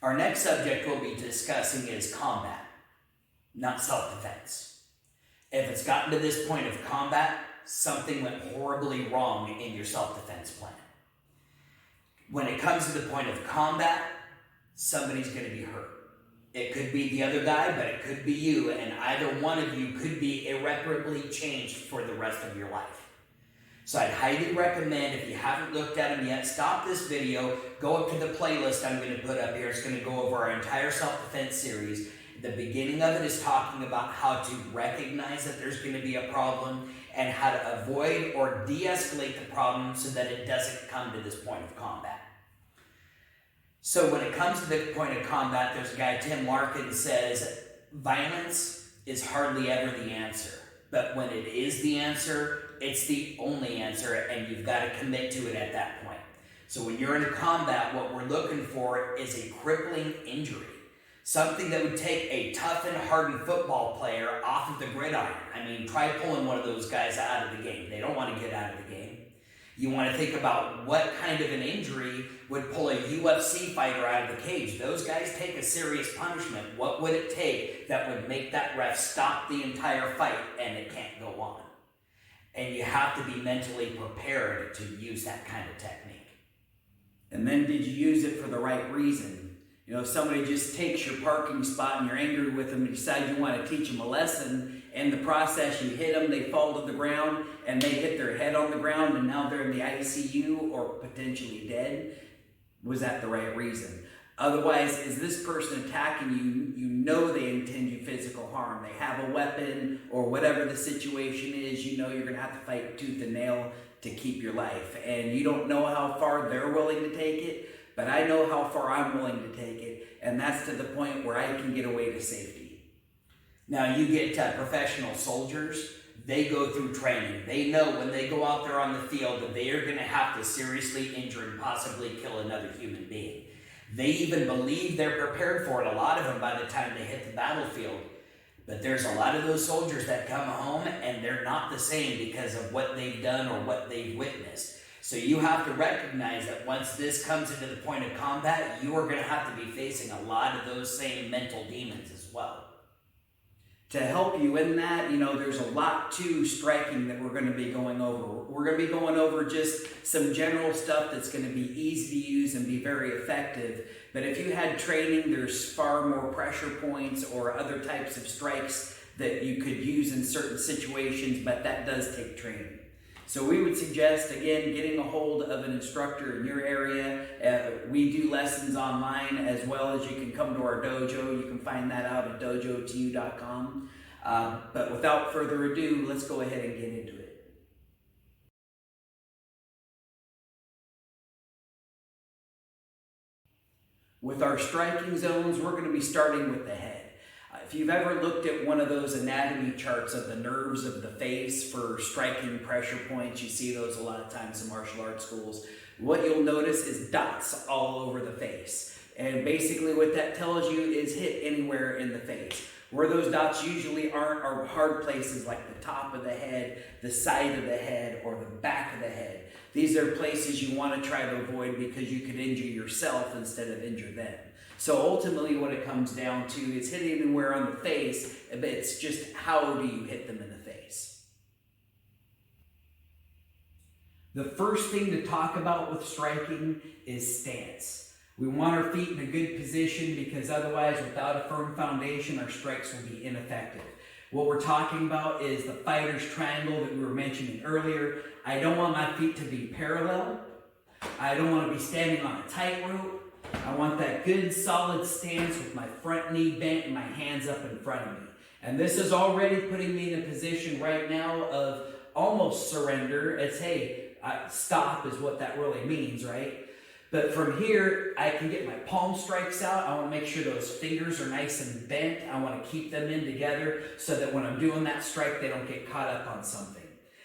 Our next subject we'll be discussing is combat, not self-defense. If it's gotten to this point of combat, something went horribly wrong in your self-defense plan. When it comes to the point of combat, somebody's going to be hurt. It could be the other guy, but it could be you, and either one of you could be irreparably changed for the rest of your life. So I'd highly recommend, if you haven't looked at them yet, stop this video, go up to the playlist I'm going to put up here. It's going to go over our entire self-defense series. The beginning of it is talking about how to recognize that there's going to be a problem and how to avoid or de-escalate the problem so that it doesn't come to this point of combat. So when it comes to the point of combat, there's a guy, Tim Larkin, says, violence is hardly ever the answer. But when it is the answer, it's the only answer, and you've got to commit to it at that point. So when you're in combat, what we're looking for is a crippling injury. Something that would take a tough and hardened football player off of the gridiron. I mean, try pulling one of those guys out of the game. They don't want to get out of the game. You want to think about what kind of an injury would pull a UFC fighter out of the cage. Those guys take a serious punishment. What would it take that would make that ref stop the entire fight and it can't go on? And you have to be mentally prepared to use that kind of technique. And then did you use it for the right reason? You know, if somebody just takes your parking spot and you're angry with them and decide you want to teach them a lesson, in the process you hit them, they fall to the ground and they hit their head on the ground and now they're in the ICU or potentially dead, was that the right reason? Otherwise, is this person attacking you, you know they intend you physical harm. They have a weapon or whatever the situation is, you know you're going to have to fight tooth and nail to keep your life. And you don't know how far they're willing to take it, but I know how far I'm willing to take it, and that's to the point where I can get away to safety. Now you get professional soldiers, they go through training. They know when they go out there on the field that they are going to have to seriously injure and possibly kill another human being. They even believe they're prepared for it, a lot of them, by the time they hit the battlefield. But there's a lot of those soldiers that come home and they're not the same because of what they've done or what they've witnessed. So you have to recognize that once this comes into the point of combat, you are going to have to be facing a lot of those same mental demons as well. To help you in that, you know, there's a lot to striking that we're going to be going over. We're going to be going over just some general stuff that's going to be easy to use and be very effective. But if you had training, there's far more pressure points or other types of strikes that you could use in certain situations, but that does take training. So we would suggest, again, getting a hold of an instructor in your area. We do lessons online as well as you can come to our dojo. You can find that out at dojo2u.com. But without further ado, let's go ahead and get into it. With our striking zones, we're going to be starting with the head. If you've ever looked at one of those anatomy charts of the nerves of the face for striking pressure points, you see those a lot of times in martial arts schools. What you'll notice is dots all over the face. And basically what that tells you is hit anywhere in the face. Where those dots usually aren't are hard places like the top of the head, the side of the head, or the back of the head. These are places you want to try to avoid because you could injure yourself instead of injure them. So ultimately what it comes down to is hitting anywhere on the face, but it's just how do you hit them in the face. The first thing to talk about with striking is stance. We want our feet in a good position because otherwise without a firm foundation our strikes will be ineffective. What we're talking about is the fighter's triangle that we were mentioning earlier. I don't want my feet to be parallel. I don't want to be standing on a tightrope. I want that good solid stance with my front knee bent and my hands up in front of me. And this is already putting me in a position right now of almost surrender. It's, hey, stop is what that really means, right? But from here, I can get my palm strikes out. I want to make sure those fingers are nice and bent. I want to keep them in together so that when I'm doing that strike, they don't get caught up on something.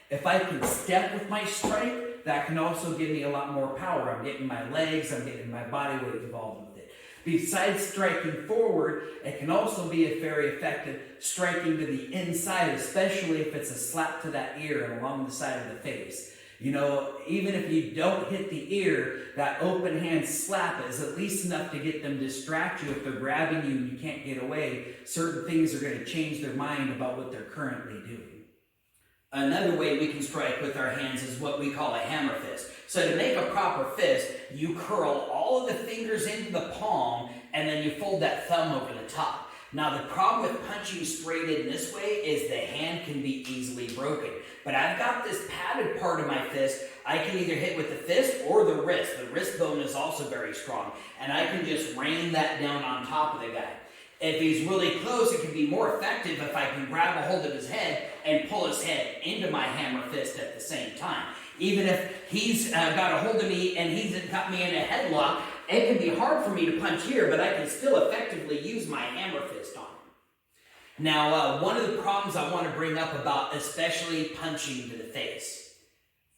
If I can step with my strike, that can also give me a lot more power. I'm getting my legs, I'm getting my body weight involved with it. Besides striking forward, it can also be a very effective striking to the inside, especially if it's a slap to that ear and along the side of the face. You know, even if you don't hit the ear, that open hand slap is at least enough to get them distract you. If they're grabbing you and you can't get away, certain things are going to change their mind about what they're currently doing. Another way we can strike with our hands is what we call a hammer fist. So to make a proper fist, you curl all of the fingers into the palm and then you fold that thumb over the top. Now the problem with punching straight in this way is the hand can be easily broken. But I've got this padded part of my fist. I can either hit with the fist or the wrist. The wrist bone is also very strong. And I can just rain that down on top of the guy. If he's really close, it can be more effective if I can grab a hold of his head and pull his head into my hammer fist at the same time. Even if he's got a hold of me and he's got me in a headlock, it can be hard for me to punch here, but I can still effectively use my hammer fist on him. Now, one of the problems I want to bring up about especially punching to the face,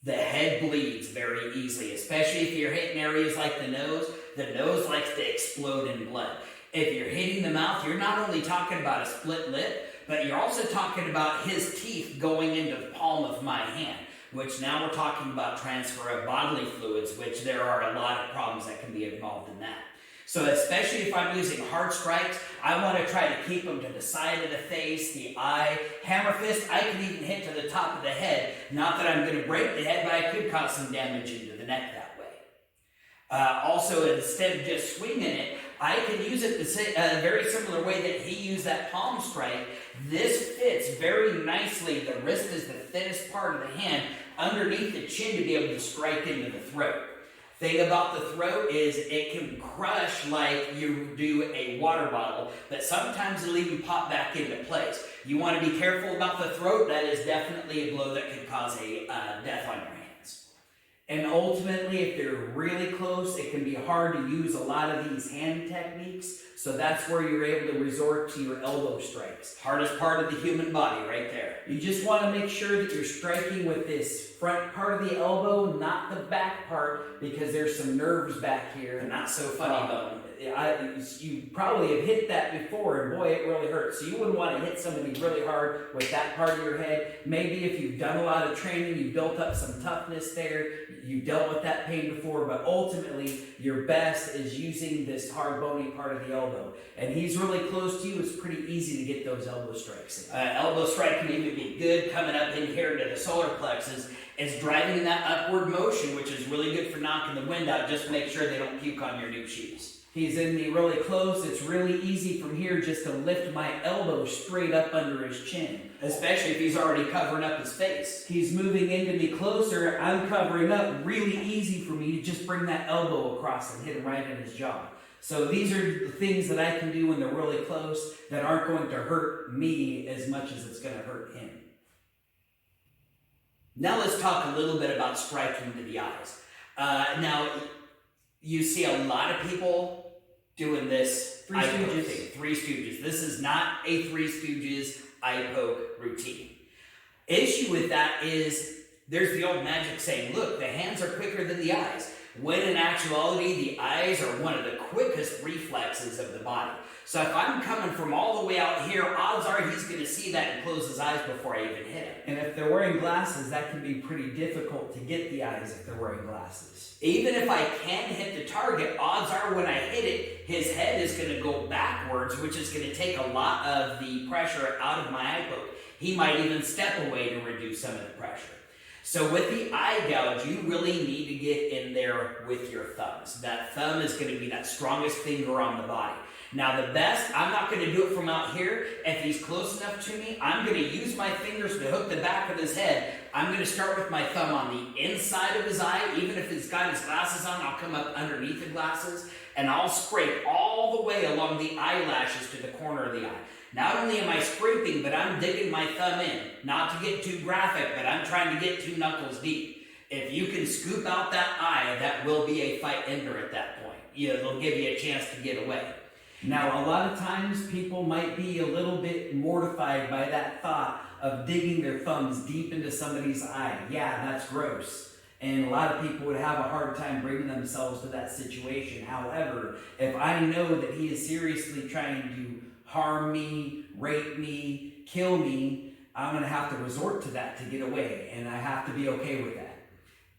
the head bleeds very easily, especially if you're hitting areas like the nose. The nose likes to explode in blood. If you're hitting the mouth, you're not only talking about a split lip, but you're also talking about his teeth going into the palm of my hand, which now we're talking about transfer of bodily fluids, which there are a lot of problems that can be involved in that. So especially if I'm using hard strikes, I want to try to keep them to the side of the face, the eye. Hammer fist, I can even hit to the top of the head. Not that I'm going to break the head, but I could cause some damage into the neck that way. Also, instead of just swinging it, I can use it the very similar way that he used that palm strike. This fits very nicely. The wrist is the thinnest part of the hand underneath the chin to be able to strike into the throat. Thing about the throat is it can crush like you do a water bottle, but sometimes it'll even pop back into place. You want to be careful about the throat. That is definitely a blow that could cause a death on your hands. And ultimately, if they're really close, it can be hard to use a lot of these hand techniques. So that's where you're able to resort to your elbow strikes. Hardest part of the human body right there. You just want to make sure that you're striking with this front part of the elbow, not the back part, because there's some nerves back here. The not so funny bone. You probably have hit that before, and boy, it really hurts. So you wouldn't want to hit somebody really hard with that part of your head. Maybe if you've done a lot of training, you built up some toughness there, you dealt with that pain before, but ultimately, your best is using this hard bony part of the elbow. And he's really close to you, it's pretty easy to get those elbow strikes in. Elbow strike can even be good coming up in here to the solar plexus. It's driving in that upward motion, which is really good for knocking the wind out. Just make sure they don't puke on your new shoes. He's in me really close. It's really easy from here just to lift my elbow straight up under his chin. Especially if he's already covering up his face. He's moving into me closer. I'm covering up. Really easy for me to just bring that elbow across and hit him right in his jaw. So these are the things that I can do when they're really close that aren't going to hurt me as much as it's going to hurt him. Now let's talk a little bit about striking to the eyes. Now, you see a lot of people doing this Three eye poke Stooges. thing. Three Stooges. This is not a Three Stooges eye poke routine. Issue with that is there's the old magic saying, look, the hands are quicker than the eyes. When in actuality, the eyes are one of the quickest reflexes of the body. So if I'm coming from all the way out here, odds are he's going to see that and close his eyes before I even hit him. And if they're wearing glasses, that can be pretty difficult to get the eyes if they're wearing glasses. Even if I can hit the target, odds are when I hit it, his head is going to go backwards, which is going to take a lot of the pressure out of my eye poke. He might even step away to reduce some of the pressure. So with the eye gouge, you really need to get in there with your thumbs. That thumb is going to be that strongest finger on the body. Now the best, I'm not going to do it from out here. If he's close enough to me, I'm going to use my fingers to hook the back of his head. I'm going to start with my thumb on the inside of his eye. Even if he's got his glasses on, I'll come up underneath the glasses and I'll scrape all the way along the eyelashes to the corner of the eye. Not only am I scraping, but I'm digging my thumb in. Not to get too graphic, but I'm trying to get 2 knuckles deep. If you can scoop out that eye, that will be a fight ender at that point. It'll give you a chance to get away. Now, a lot of times people might be a little bit mortified by that thought of digging their thumbs deep into somebody's eye. Yeah, that's gross. And a lot of people would have a hard time bringing themselves to that situation. However, if I know that he is seriously trying to harm me, rape me, kill me, I'm going to have to resort to that to get away. And I have to be okay with that.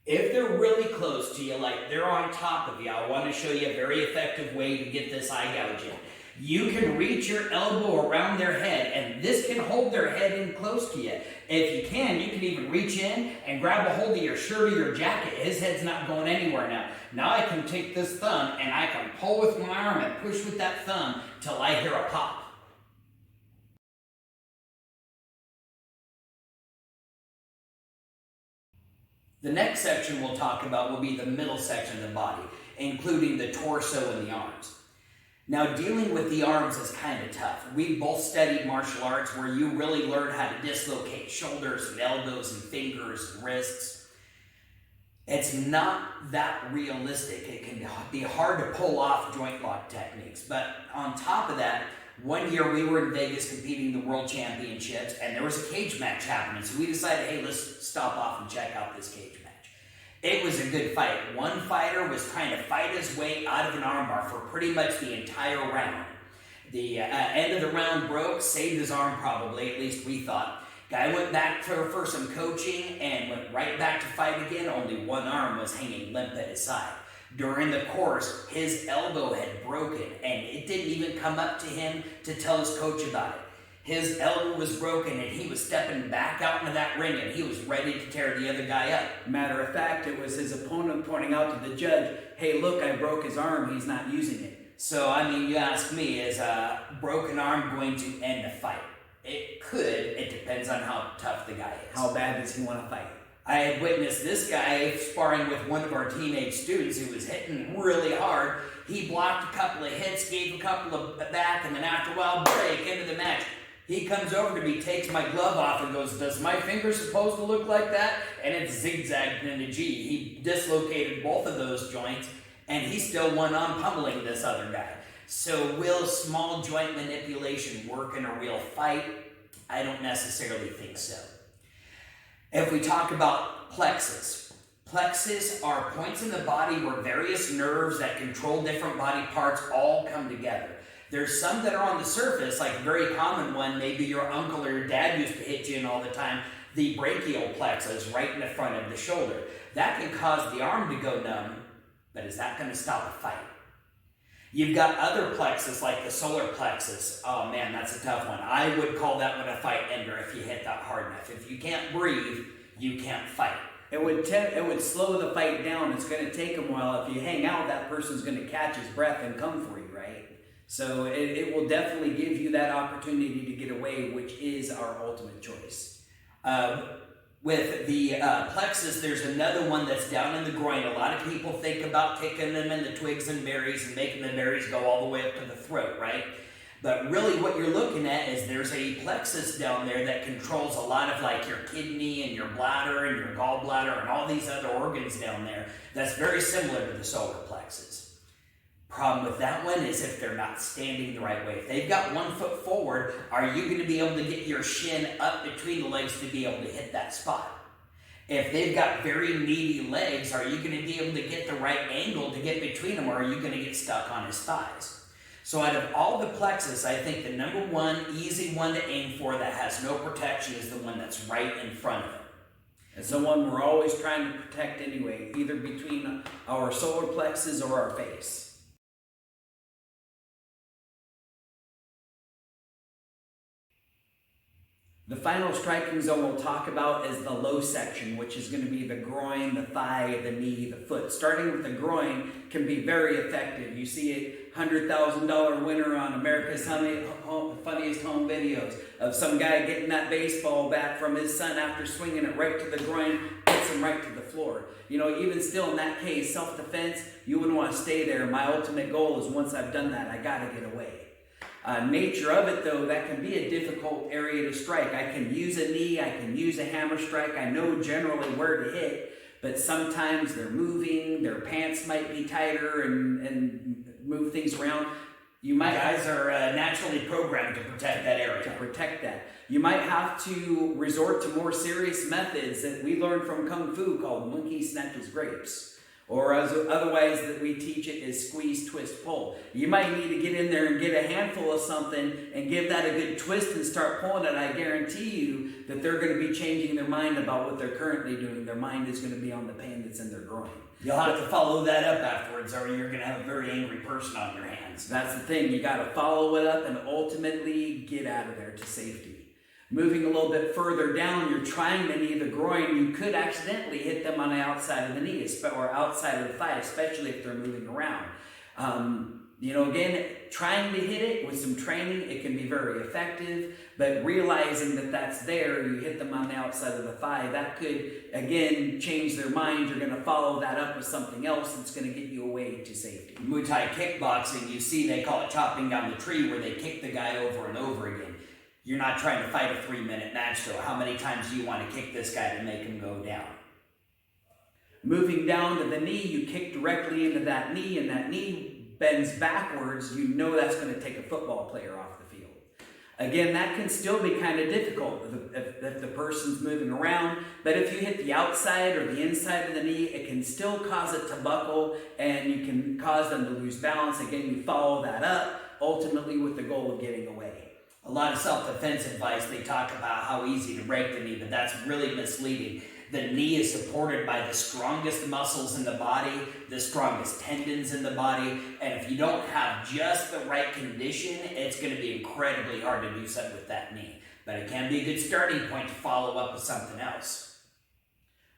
If they're really close to you, like they're on top of you, I want to show you a very effective way to get this eye gouge in. You can reach your elbow around their head, and this can hold their head in close to you. If you can even reach in and grab a hold of your shirt or your jacket. His head's not going anywhere now. Now I can take this thumb and I can pull with my arm and push with that thumb till I hear a pop. The next section we'll talk about will be the middle section of the body, including the torso and the arms. Now, dealing with the arms is kind of tough. We both studied martial arts where you really learn how to dislocate shoulders and elbows and fingers and wrists. It's not that realistic. It can be hard to pull off joint lock techniques. But on top of that, one year we were in Vegas competing in the World Championships, and there was a cage match happening. So we decided, hey, let's stop off and check out this cage match. It was a good fight. One fighter was trying to fight his way out of an armbar for pretty much the entire round. The end of the round broke, saved his arm probably, at least we thought. Guy went back for some coaching and went right back to fight again. Only one arm was hanging limp at his side. During the course, his elbow had broken, and it didn't even come up to him to tell his coach about it. His elbow was broken, and he was stepping back out into that ring, and he was ready to tear the other guy up. Matter of fact, it was his opponent pointing out to the judge, hey, look, I broke his arm, he's not using it. So, I mean, you ask me, is a broken arm going to end a fight? It could. It depends on how tough the guy is. How bad does he want to fight? I had witnessed this guy sparring with one of our teenage students who was hitting really hard. He blocked a couple of hits, gave a couple of back, and then after a while, break into the match. He comes over to me, takes my glove off, and goes, does my finger supposed to look like that? And it zigzagged into G. He dislocated both of those joints, and he still went on pummeling this other guy. So will small joint manipulation work in a real fight? I don't necessarily think so. If we talk about plexus are points in the body where various nerves that control different body parts all come together. There's some that are on the surface, like a very common one, maybe your uncle or your dad used to hit you in all the time, the brachial plexus right in the front of the shoulder. That can cause the arm to go numb, but is that going to stop a fight? You've got other plexus, like the solar plexus. Oh man, that's a tough one. I would call that one a fight ender if you hit that hard enough. If you can't breathe, you can't fight. It would slow the fight down. It's going to take him a while. If you hang out, that person's going to catch his breath and come for you, right? So it will definitely give you that opportunity to get away, which is our ultimate choice. With the plexus, there's another one that's down in the groin. A lot of people think about kicking them in the twigs and berries and making the berries go all the way up to the throat, right? But really what you're looking at is there's a plexus down there that controls a lot of like your kidney and your bladder and your gallbladder and all these other organs down there. That's very similar to the solar plexus. Problem with that one is if they're not standing the right way. If they've got 1 foot forward, are you going to be able to get your shin up between the legs to be able to hit that spot? If they've got very meaty legs, are you going to be able to get the right angle to get between them, or are you going to get stuck on his thighs? So out of all the plexus, I think the number one easy one to aim for that has no protection is the one that's right in front of him. It's the one we're always trying to protect anyway, either between our solar plexus or our face. The final striking zone we'll talk about is the low section, which is going to be the groin, the thigh, the knee, the foot. Starting with the groin can be very effective. You see a $100,000 winner on America's Funniest Home Videos of some guy getting that baseball bat from his son after swinging it right to the groin, hits him right to the floor. You know, even still in that case, self-defense, you wouldn't want to stay there. My ultimate goal is once I've done that, I got to get away. Nature of it, though, that can be a difficult area to strike. I can use a knee, I can use a hammer strike, I know generally where to hit, but sometimes they're moving, their pants might be tighter and move things around. Guys are naturally programmed to protect that area. To protect that. You might have to resort to more serious methods that we learned from Kung Fu called monkey snatches grapes, Or as otherwise that we teach it is squeeze, twist, pull. You might need to get in there and get a handful of something and give that a good twist and start pulling it. I guarantee you that they're going to be changing their mind about what they're currently doing. Their mind is going to be on the pain that's in their groin. You'll have to follow that up afterwards, or you're going to have a very angry person on your hands. That's the thing. You got to follow it up and ultimately get out of there to safety. Moving a little bit further down, you're trying to knee the groin. You could accidentally hit them on the outside of the knee or outside of the thigh, especially if they're moving around. Again, trying to hit it with some training, it can be very effective, but realizing that that's there, you hit them on the outside of the thigh, that could, again, change their mind. You're going to follow that up with something else that's going to get you away to safety. Muay Thai kickboxing, you see, they call it chopping down the tree, where they kick the guy over and over again. You're not trying to fight a 3-minute match, though. How many times do you want to kick this guy to make him go down? Moving down to the knee, you kick directly into that knee, and that knee bends backwards. You know that's going to take a football player off the field. Again, that can still be kind of difficult if the person's moving around, but if you hit the outside or the inside of the knee, it can still cause it to buckle, and you can cause them to lose balance. Again, you follow that up, ultimately with the goal of getting away. A lot of self-defense advice, they talk about how easy to break the knee, but that's really misleading. The knee is supported by the strongest muscles in the body, the strongest tendons in the body, and if you don't have just the right condition, it's going to be incredibly hard to do something with that knee. But it can be a good starting point to follow up with something else.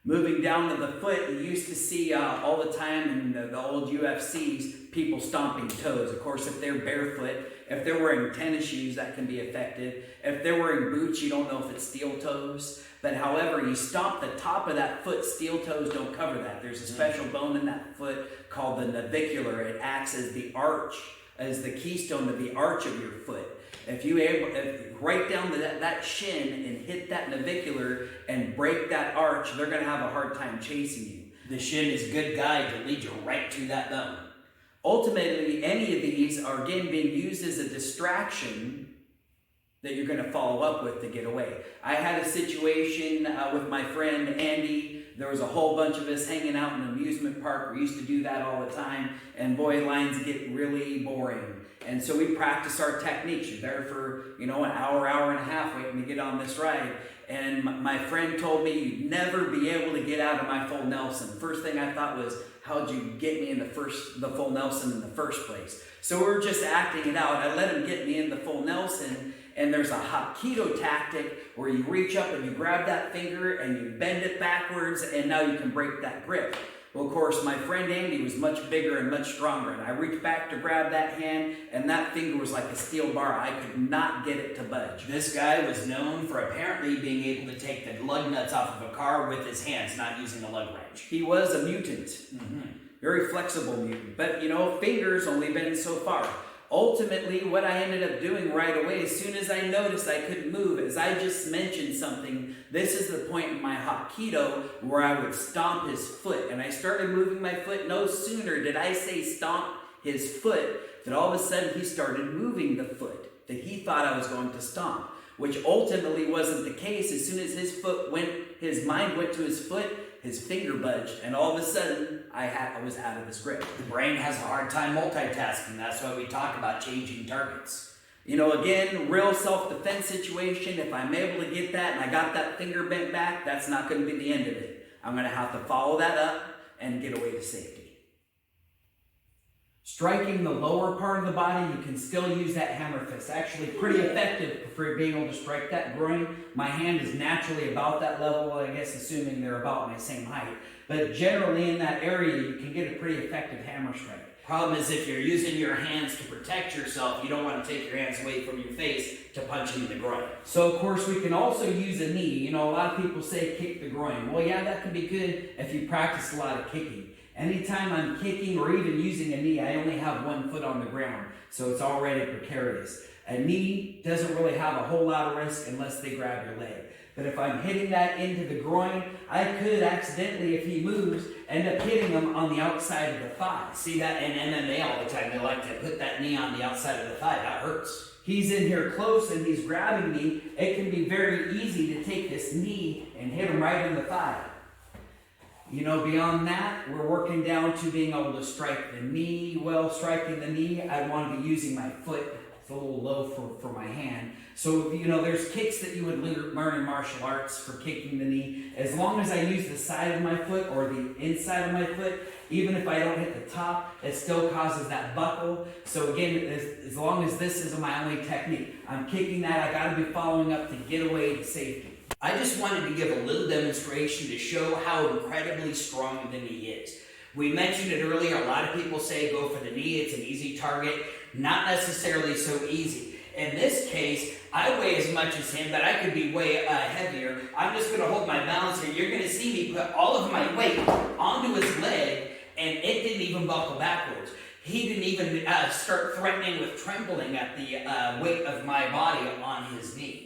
Moving down to the foot, you used to see all the time in the old UFCs, people stomping toes. Of course, if they're barefoot, if they're wearing tennis shoes, that can be effective. If they're wearing boots, you don't know if it's steel toes. But however, you stomp the top of that foot, steel toes don't cover that. There's a special bone in that foot called the navicular. It acts as the arch, as the keystone of the arch of your foot. If right down to that shin and hit that navicular and break that arch, they're going to have a hard time chasing you. The shin is a good guide to lead you right to that bone. Ultimately, any of these are again being used as a distraction that you're going to follow up with to get away. I had a situation with my friend Andy. There was a whole bunch of us hanging out in an amusement park. We used to do that all the time, and boy, lines get really boring. And so we practice our techniques. You're there for, an hour and a half waiting to get on this ride. And my friend told me you'd never be able to get out of my full Nelson. First thing I thought was, how'd you get me in the full Nelson in the first place? So we were just acting it out. I let him get me in the full Nelson, and there's a Hapkido tactic where you reach up and you grab that finger and you bend it backwards, and now you can break that grip. Well, of course, my friend Andy was much bigger and much stronger, and I reached back to grab that hand, and that finger was like a steel bar. I could not get it to budge. This guy was known for apparently being able to take the lug nuts off of a car with his hands, not using a lug wrench. He was a mutant. Very flexible mutant. But, fingers only bend so far. Ultimately, what I ended up doing right away, as soon as I noticed I couldn't move, as I just mentioned something, this is the point in my Hapkido where I would stomp his foot. And I started moving my foot. No sooner did I say stomp his foot, that all of a sudden he started moving the foot that he thought I was going to stomp, which ultimately wasn't the case. As soon as his mind went to his foot, his finger budged, and all of a sudden, I was out of his grip. The brain has a hard time multitasking. That's why we talk about changing targets. Again, real self-defense situation, if I'm able to get that and I got that finger bent back, that's not going to be the end of it. I'm going to have to follow that up and get away to safety. Striking the lower part of the body, you can still use that hammer fist. Actually, pretty effective for being able to strike that groin. My hand is naturally about that level, I guess, assuming they're about my same height. But generally in that area, you can get a pretty effective hammer strike. Problem is, if you're using your hands to protect yourself, you don't want to take your hands away from your face to punch you in the groin. So, of course, we can also use a knee. A lot of people say kick the groin. Well, yeah, that can be good if you practice a lot of kicking. Anytime I'm kicking or even using a knee, I only have one foot on the ground, so it's already precarious. A knee doesn't really have a whole lot of risk unless they grab your leg. But if I'm hitting that into the groin, I could accidentally, if he moves, end up hitting him on the outside of the thigh. See that in MMA all the time. They like to put that knee on the outside of the thigh. That hurts. He's in here close and he's grabbing me. It can be very easy to take this knee and hit him right in the thigh. You know, beyond that, we're working down to being able to strike the knee. Well, striking the knee, I want to be using my foot. It's a little low for my hand. So, you know, there's kicks that you would learn in martial arts for kicking the knee. As long as I use the side of my foot or the inside of my foot, even if I don't hit the top, it still causes that buckle. So again, as long as this is my only technique, I'm kicking that, I got to be following up to get away to safety. I just wanted to give a little demonstration to show how incredibly strong the knee is. We mentioned it earlier, a lot of people say go for the knee, it's an easy target. Not necessarily so easy. In this case, I weigh as much as him, but I could be way heavier. I'm just going to hold my balance here. You're going to see me put all of my weight onto his leg, and it didn't even buckle backwards. He didn't even start threatening with trembling at the weight of my body on his knee.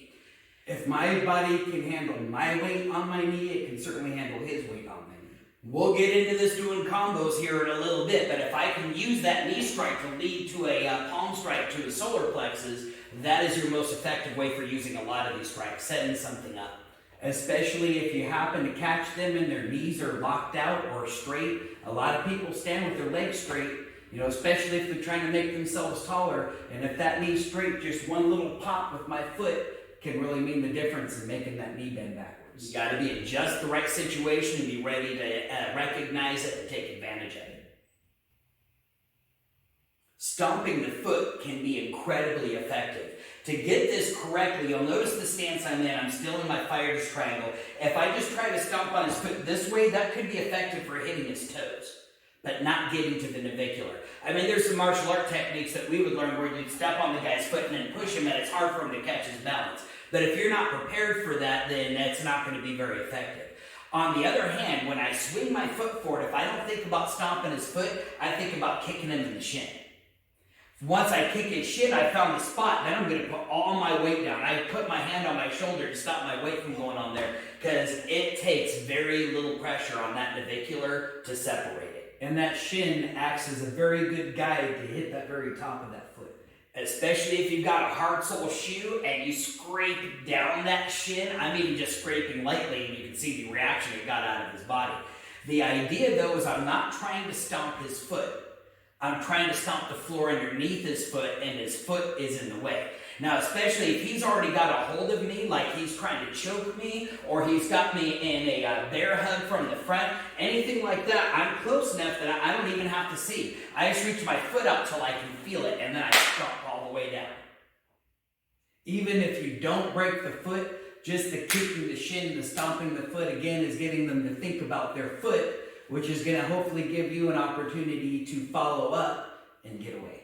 If my body can handle my weight on my knee, it can certainly handle his weight on my knee. We'll get into this doing combos here in a little bit, but if I can use that knee strike to lead to a palm strike to the solar plexus, that is your most effective way for using a lot of these strikes, setting something up. Especially if you happen to catch them and their knees are locked out or straight. A lot of people stand with their legs straight, you know, especially if they're trying to make themselves taller. And if that knee's straight, just one little pop with my foot can really mean the difference in making that knee bend backwards. You got to be in just the right situation and be ready to recognize it and take advantage of it. Stomping the foot can be incredibly effective. To get this correctly, you'll notice the stance I'm in. I'm still in my fighter's triangle. If I just try to stomp on his foot this way, that could be effective for hitting his toes, but not getting to the navicular. I mean, there's some martial art techniques that we would learn where you'd step on the guy's foot and then push him, and it's hard for him to catch his balance. But if you're not prepared for that, then that's not going to be very effective. On the other hand, when I swing my foot forward, if I don't think about stomping his foot, I think about kicking him in the shin. Once I kick his shin, I found the spot, then I'm going to put all my weight down. I put my hand on my shoulder to stop my weight from going on there, because it takes very little pressure on that navicular to separate it. And that shin acts as a very good guide to hit that very top of that foot. Especially if you've got a hard sole shoe and you scrape down that shin. I'm even just scraping lightly and you can see the reaction it got out of his body. The idea though is I'm not trying to stomp his foot. I'm trying to stomp the floor underneath his foot, and his foot is in the way. Now, especially if he's already got a hold of me, like he's trying to choke me, or he's got me in a bear hug from the front, anything like that, I'm close enough that I don't even have to see. I just reach my foot up till I can feel it, and then I stomp all the way down. Even if you don't break the foot, just the kicking the shin, the stomping the foot, again, is getting them to think about their foot, which is going to hopefully give you an opportunity to follow up and get away.